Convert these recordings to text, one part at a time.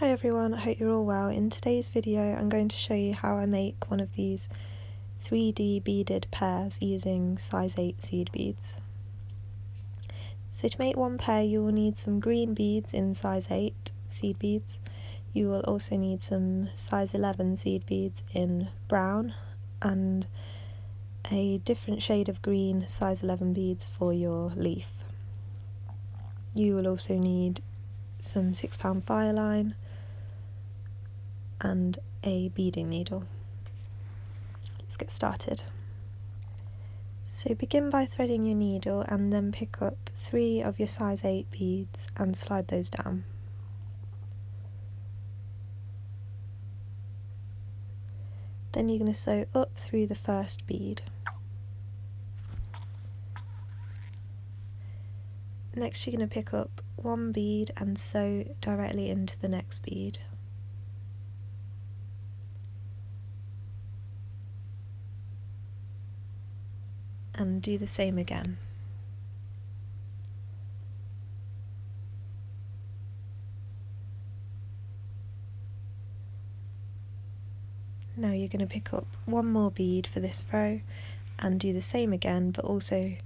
Hi everyone, I hope you're all well. In today's video I'm going to show you how I make one of these 3D beaded pears using size 8 seed beads. So to make one pear you will need some green beads in size 8 seed beads. You will also need some size 11 seed beads in brown and a different shade of green size 11 beads for your leaf. You will also need some 6-pound Fireline and a beading needle. Let's get started. So begin by threading your needle and then pick up 3 of your size 8 beads and slide those down. Then you're going to sew up through the first bead. Next you're going to pick up 1 bead and sew directly into the next bead. And do the same again. Now you're going to pick up 1 more bead for this row and do the same again, but also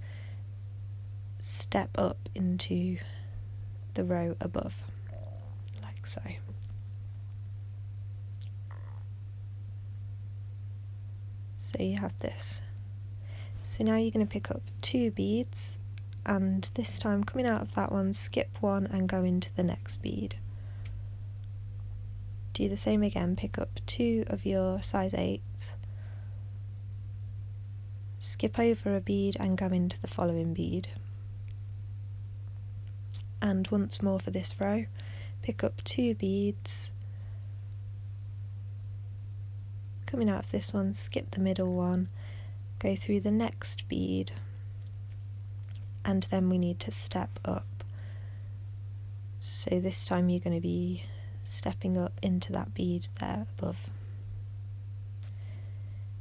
step up into the row above, like so. So you have this. So now you're going to pick up 2 beads and this time coming out of that one, skip 1 and go into the next bead. Do the same again, pick up 2 of your size 8s, skip over a bead and go into the following bead. And once more for this row, pick up 2 beads, coming out of this one, skip the middle one, go through the next bead, and then we need to step up. So this time you're going to be stepping up into that bead there above.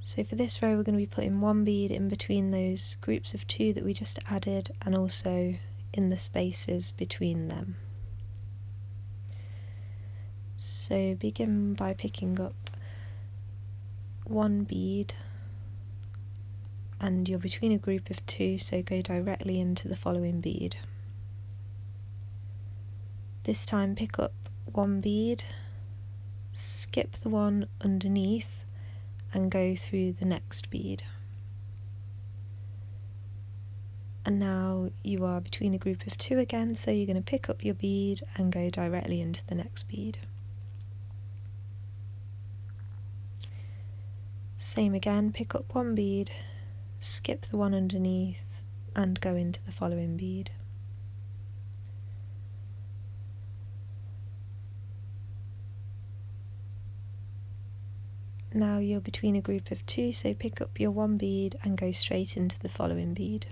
So for this row we're going to be putting 1 bead in between those groups of 2 that we just added and also in the spaces between them. So begin by picking up 1 bead and you're between a group of 2, so go directly into the following bead. This time pick up 1 bead, skip the one underneath and go through the next bead. And now you are between a group of 2 again, so you're going to pick up your bead and go directly into the next bead. Same again, pick up 1 bead, skip the one underneath and go into the following bead. Now you're between a group of 2, so pick up your 1 bead and go straight into the following bead.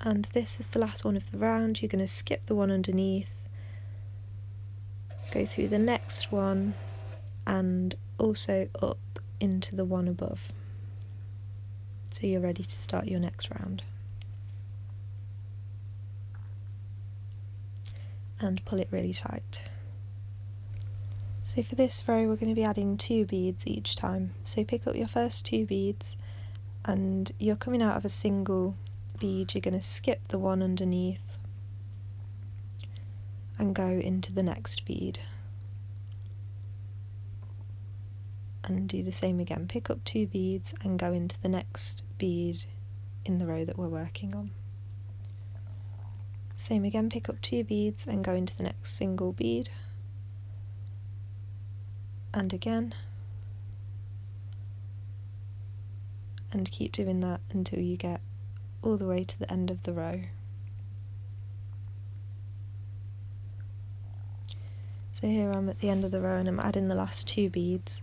And this is the last one of the round. You're going to skip the one underneath, go through the next one and also up into the one above. So you're ready to start your next round. And pull it really tight. So for this row we're going to be adding 2 beads each time. So pick up your first 2 beads and you're coming out of a single bead, you're going to skip the one underneath and go into the next bead. And do the same again, pick up 2 beads and go into the next bead in the row that we're working on. Same again, pick up 2 beads and go into the next single bead. And again. And keep doing that until you get all the way to the end of the row. So here I'm at the end of the row and I'm adding the last 2 beads.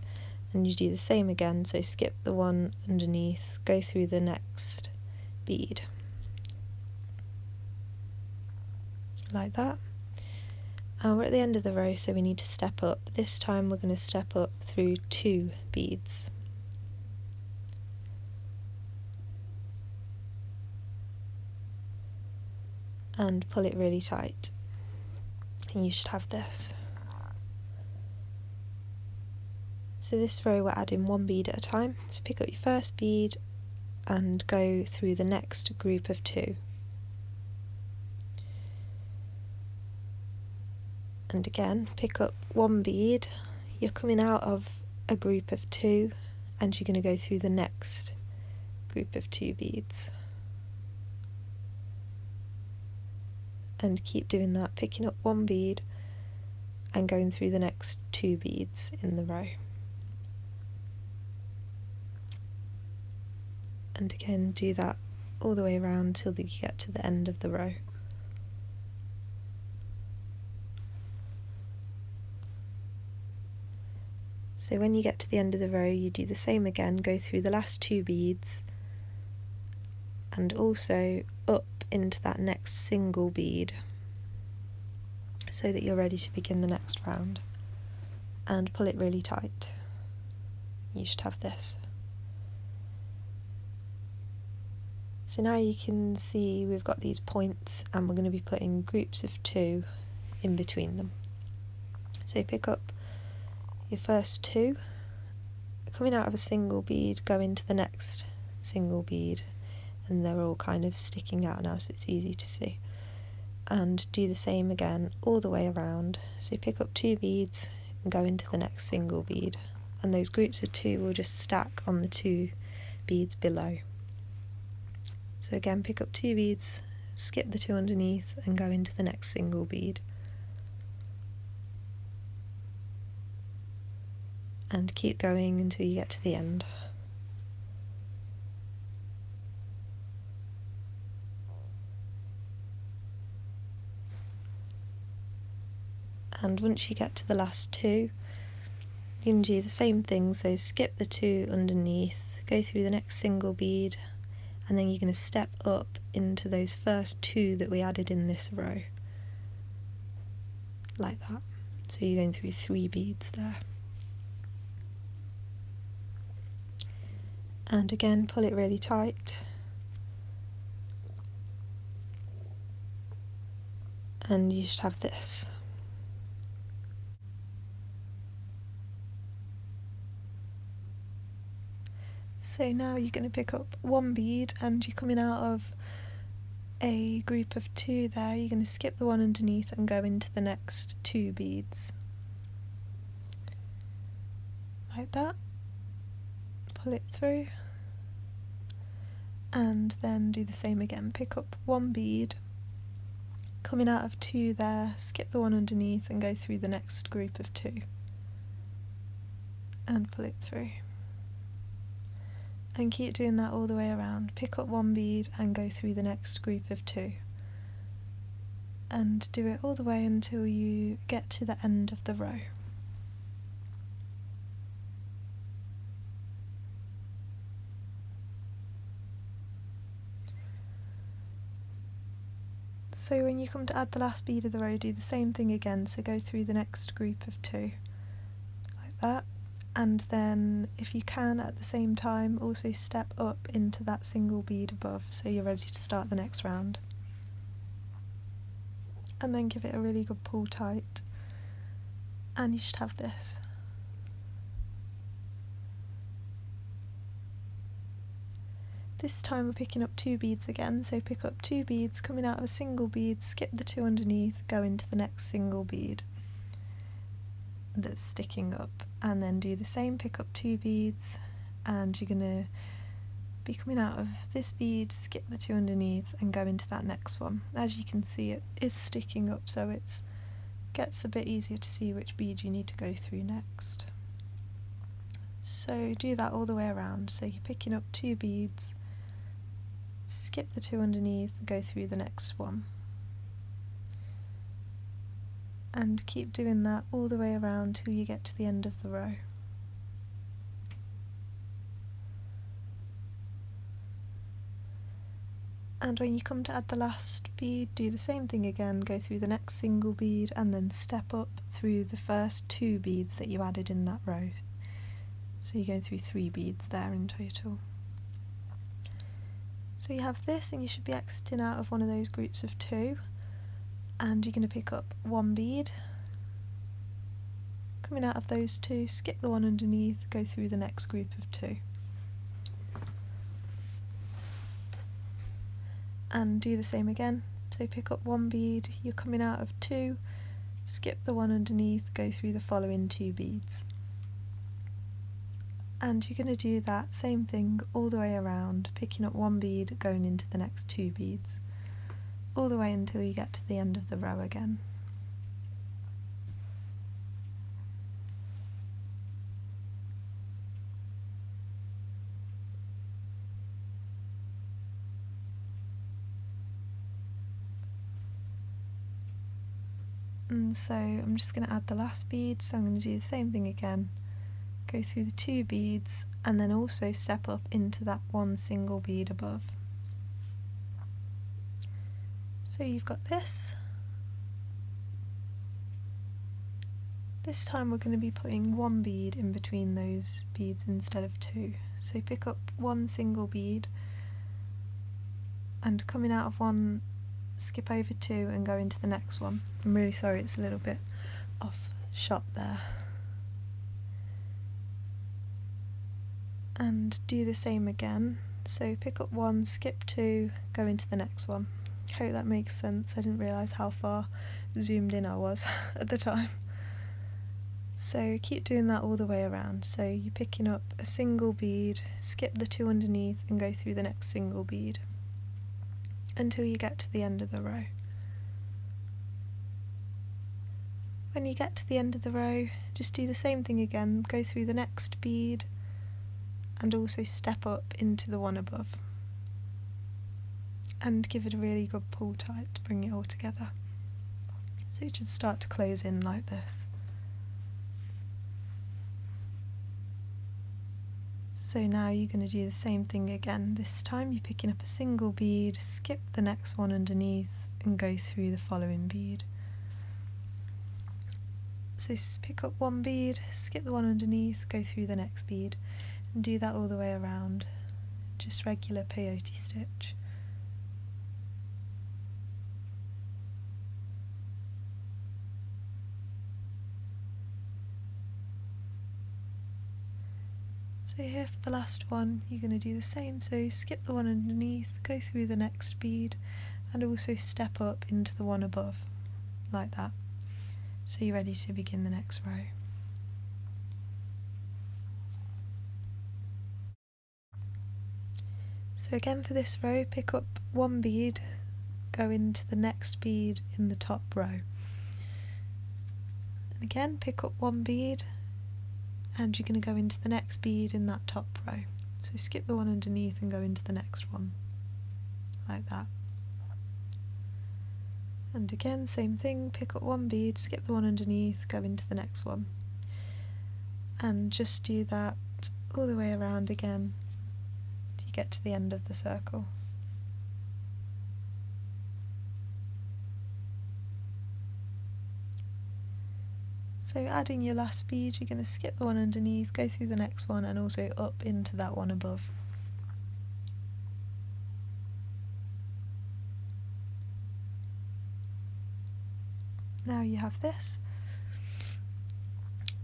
And you do the same again, so skip the one underneath, go through the next bead. Like that. We're at the end of the row, so we need to step up. This time we're going to step up through 2 beads. And pull it really tight. and you should have this. So this row we're adding one bead at a time, so pick up your first bead and go through the next group of 2. And again, pick up one bead, you're coming out of a group of 2 and you're going to go through the next group of 2 beads. And keep doing that, picking up one bead and going through the next 2 beads in the row. And again, do that all the way around till you get to the end of the row. So when you get to the end of the row, you do the same again, go through the last 2 beads and also up into that next single bead so that you're ready to begin the next round, and pull it really tight. You should have this. So now you can see we've got these points and we're going to be putting groups of 2 in between them. So pick up your first 2, coming out of a single bead, go into the next single bead, and they're all kind of sticking out now so it's easy to see. And do the same again all the way around. So pick up 2 beads and go into the next single bead, and those groups of 2 will just stack on the 2 beads below. So again, pick up 2 beads, skip the 2 underneath and go into the next single bead. And keep going until you get to the end. And once you get to the last 2, you can do the same thing, so skip the 2 underneath, go through the next single bead, and then you're going to step up into those first 2 that we added in this row, like that. So you're going through 3 beads there. And again, pull it really tight. And you should have this. So now you're going to pick up one bead and you're coming out of a group of 2 there, you're going to skip the one underneath and go into the next 2 beads. Like that. Pull it through. And then do the same again. Pick up one bead, coming out of 2 there, skip the one underneath and go through the next group of 2. And pull it through. And keep doing that all the way around. Pick up one bead and go through the next group of 2. And do it all the way until you get to the end of the row. So when you come to add the last bead of the row, do the same thing again, so go through the next group of 2, like that. And then, if you can at the same time, also step up into that single bead above so you're ready to start the next round. And then give it a really good pull tight, and you should have this. This time we're picking up 2 beads again, so pick up 2 beads, coming out of a single bead, skip the 2 underneath, go into the next single bead that's sticking up, and then do the same, pick up 2 beads, and you're going to be coming out of this bead, skip the 2 underneath and go into that next one. As you can see, it is sticking up, so it gets a bit easier to see which bead you need to go through next. So do that all the way around, so you're picking up 2 beads, skip the 2 underneath, go through the next one. And keep doing that all the way around till you get to the end of the row. And when you come to add the last bead, do the same thing again, go through the next single bead and then step up through the first 2 beads that you added in that row. So you go through 3 beads there in total. So you have this, and you should be exiting out of one of those groups of 2. and you're going to pick up one bead, coming out of those two, skip the one underneath, go through the next group of two, and do the same again. So pick up one bead, you're coming out of two, skip the one underneath, go through the following two beads, and you're going to do that same thing all the way around, picking up one bead, going into the next two beads, all the way until you get to the end of the row again. And so I'm just going to add the last bead, so I'm going to do the same thing again, go through the two beads and then also step up into that one single bead above. So you've got this. This time we're going to be putting one bead in between those beads instead of two. So pick up one single bead and coming out of one, skip over two and go into the next one. I'm really sorry it's a little bit off shot there. And do the same again. So pick up one, skip two, go into the next one. Hope that makes sense. I didn't realise how far zoomed in I was at the time. So keep doing that all the way around. So you're picking up a single bead, skip the two underneath and go through the next single bead until you get to the end of the row. When you get to the end of the row, just do the same thing again, go through the next bead and also step up into the one above. And give it a really good pull tight to bring it all together. So it should start to close in like this. So now you're going to do the same thing again. This time you're picking up a single bead, skip the next one underneath and go through the following bead. So pick up one bead, skip the one underneath, go through the next bead and do that all the way around. Just regular peyote stitch. So here for the last one you're going to do the same, so skip the one underneath, go through the next bead and also step up into the one above, like that. So you're ready to begin the next row. So again for this row, pick up one bead, go into the next bead in the top row. And again pick up one bead, and you're going to go into the next bead in that top row. So skip the one underneath and go into the next one, like that. And again, same thing, pick up one bead, skip the one underneath, go into the next one. And just do that all the way around again till you get to the end of the circle. So adding your last bead, you're going to skip the one underneath, go through the next one and also up into that one above. Now you have this,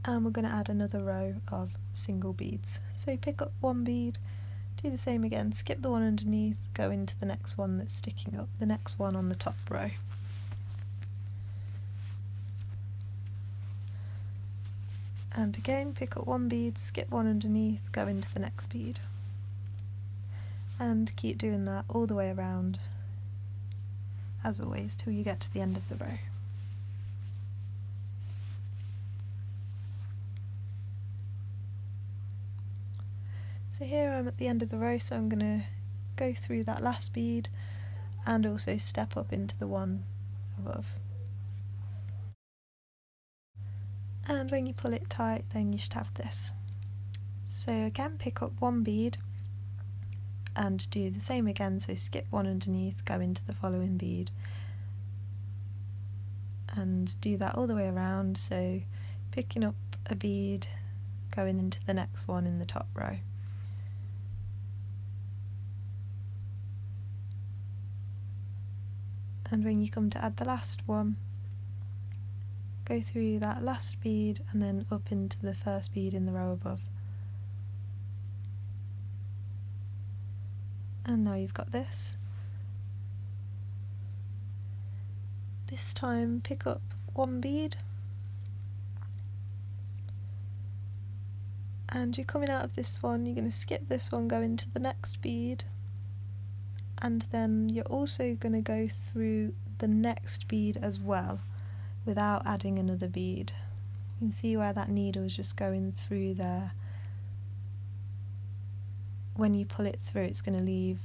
and we're going to add another row of single beads. So pick up one bead, do the same again, skip the one underneath, go into the next one that's sticking up, the next one on the top row. And again, pick up one bead, skip one underneath, go into the next bead. And keep doing that all the way around, as always, till you get to the end of the row. So here I'm at the end of the row, so I'm going to go through that last bead and also step up into the one above. And when you pull it tight, then you should have this. So again, pick up one bead and do the same again, so skip one underneath, go into the following bead and do that all the way around, so picking up a bead, going into the next one in the top row. And when you come to add the last one, go through that last bead and then up into the first bead in the row above. And now you've got this. This time pick up one bead, and you're coming out of this one, you're going to skip this one, go into the next bead, and then you're also going to go through the next bead as well without adding another bead. You can see where that needle is just going through there. When you pull it through, it's going to leave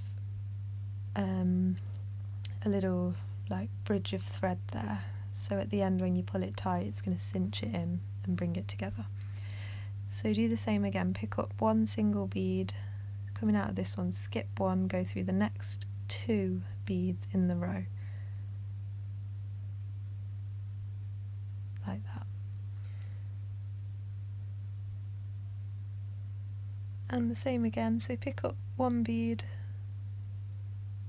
a little like bridge of thread there, so at the end when you pull it tight it's going to cinch it in and bring it together. So do the same again, pick up one single bead, coming out of this one, skip one, go through the next two beads in the row, like that. And the same again, so pick up one bead,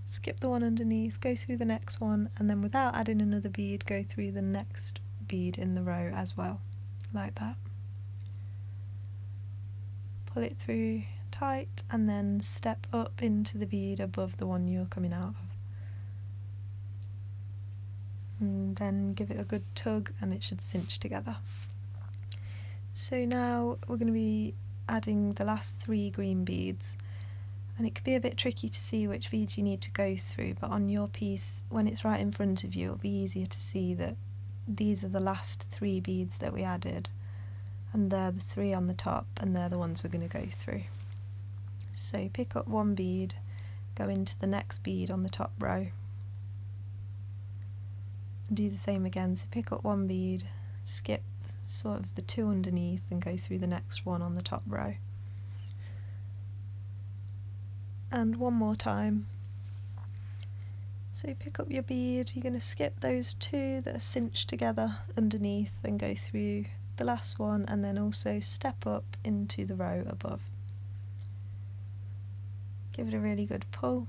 skip the one underneath, go through the next one, and then without adding another bead, go through the next bead in the row as well, like that. Pull it through tight and then step up into the bead above the one you're coming out of. And then give it a good tug and it should cinch together. So now we're going to be adding the last 3 green beads, and it could be a bit tricky to see which beads you need to go through, but on your piece when it's right in front of you it'll be easier to see that these are the last 3 beads that we added, and they're the 3 on the top and they're the ones we're going to go through. So pick up one bead, go into the next bead on the top row, and do the same again, so pick up one bead, skip sort of the 2 underneath and go through the next one on the top row. And one more time. So pick up your bead, you're going to skip those 2 that are cinched together underneath and go through the last one, and then also step up into the row above. Give it a really good pull,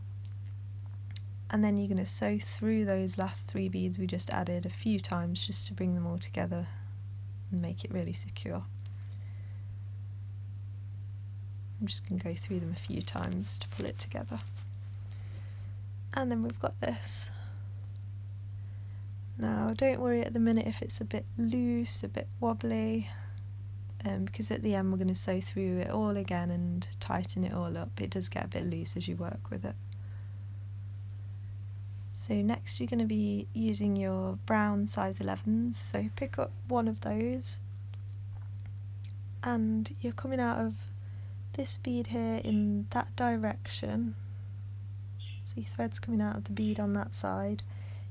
and then you're going to sew through those last 3 beads we just added a few times just to bring them all together and make it really secure. I'm just going to go through them a few times to pull it together. And then we've got this. Now don't worry at the minute if it's a bit loose, a bit wobbly, because at the end we're going to sew through it all again and tighten it all up. It does get a bit loose as you work with it. So next you're going to be using your brown size 11s, so pick up one of those and you're coming out of this bead here in that direction, so your thread's coming out of the bead on that side.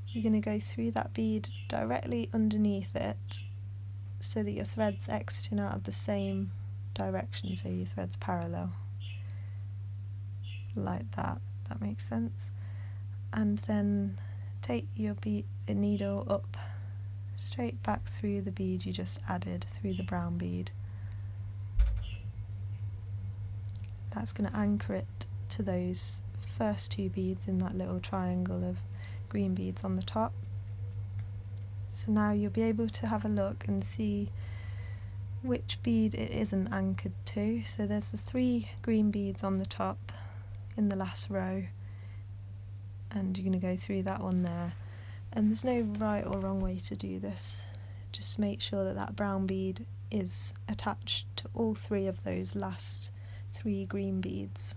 You're going to go through that bead directly underneath it so that your thread's exiting out of the same direction, so your thread's parallel, like that, if that makes sense. And then take your needle up straight back through the bead you just added, through the brown bead. That's going to anchor it to those first 2 beads in that little triangle of green beads on the top. So now you'll be able to have a look and see which bead it isn't anchored to. So there's the 3 green beads on the top in the last row, and you're going to go through that one there. And there's no right or wrong way to do this, just make sure that that brown bead is attached to all 3 of those last 3 green beads.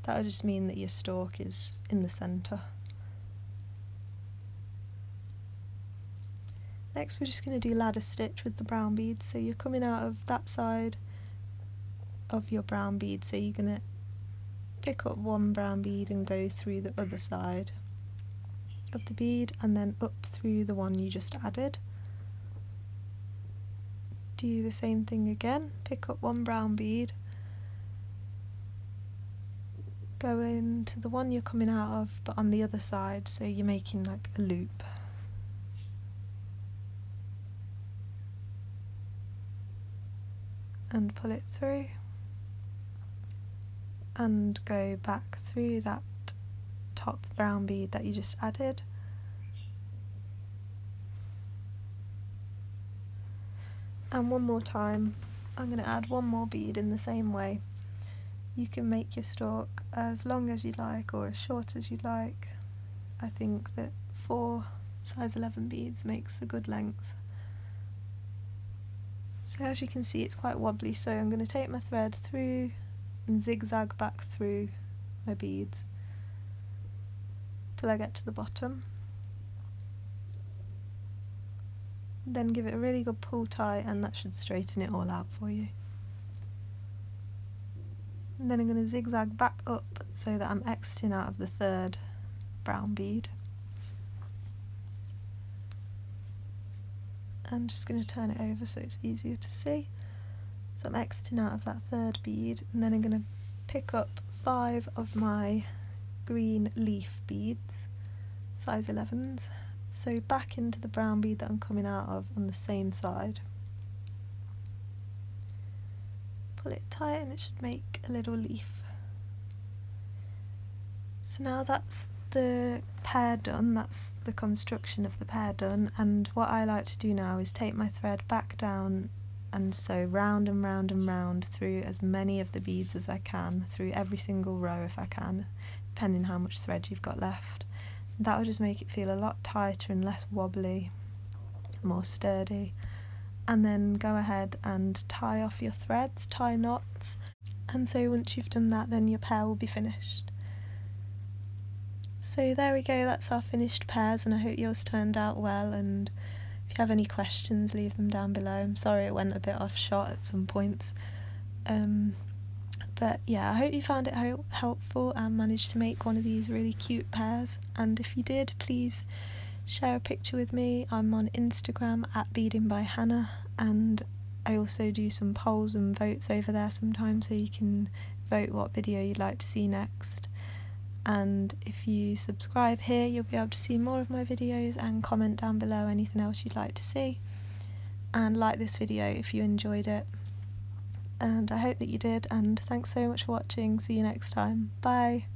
That'll just mean that your stalk is in the centre. Next we're just going to do ladder stitch with the brown beads, so you're coming out of that side of your brown bead, so you're going to pick up one brown bead and go through the other side of the bead and then up through the one you just added. Do the same thing again, pick up one brown bead, go into the one you're coming out of but on the other side, so you're making like a loop. And pull it through and go back through that top brown bead that you just added. And one more time, I'm going to add one more bead in the same way. You can make your stalk as long as you like or as short as you like. I think that 4 size 11 beads makes a good length. So as you can see, it's quite wobbly, so I'm going to take my thread through and zigzag back through my beads till I get to the bottom. Then give it a really good pull tie, and that should straighten it all out for you. And then I'm going to zigzag back up so that I'm exiting out of the 3rd brown bead. I'm just going to turn it over so it's easier to see. So I'm exiting out of that 3rd bead, and then I'm going to pick up 5 of my green leaf beads, size 11s, so back into the brown bead that I'm coming out of on the same side. Pull it tight and it should make a little leaf. So now that's the pear done, that's the construction of the pear done, and what I like to do now is take my thread back down and sew round and round and round through as many of the beads as I can, through every single row if I can, depending how much thread you've got left. That will just make it feel a lot tighter and less wobbly, more sturdy. And then go ahead and tie off your threads, tie knots, and so once you've done that, then your pear will be finished. So there we go, that's our finished pears, and I hope yours turned out well, and if you have any questions, leave them down below. I'm sorry it went a bit off shot at some points. But yeah, I hope you found it helpful and managed to make one of these really cute pears, and if you did, please share a picture with me. I'm on Instagram at Beading by Hannah, and I also do some polls and votes over there sometimes, so you can vote what video you'd like to see next. And if you subscribe here, you'll be able to see more of my videos and comment down below anything else you'd like to see. And like this video if you enjoyed it. And I hope that you did, and thanks so much for watching. See you next time. Bye!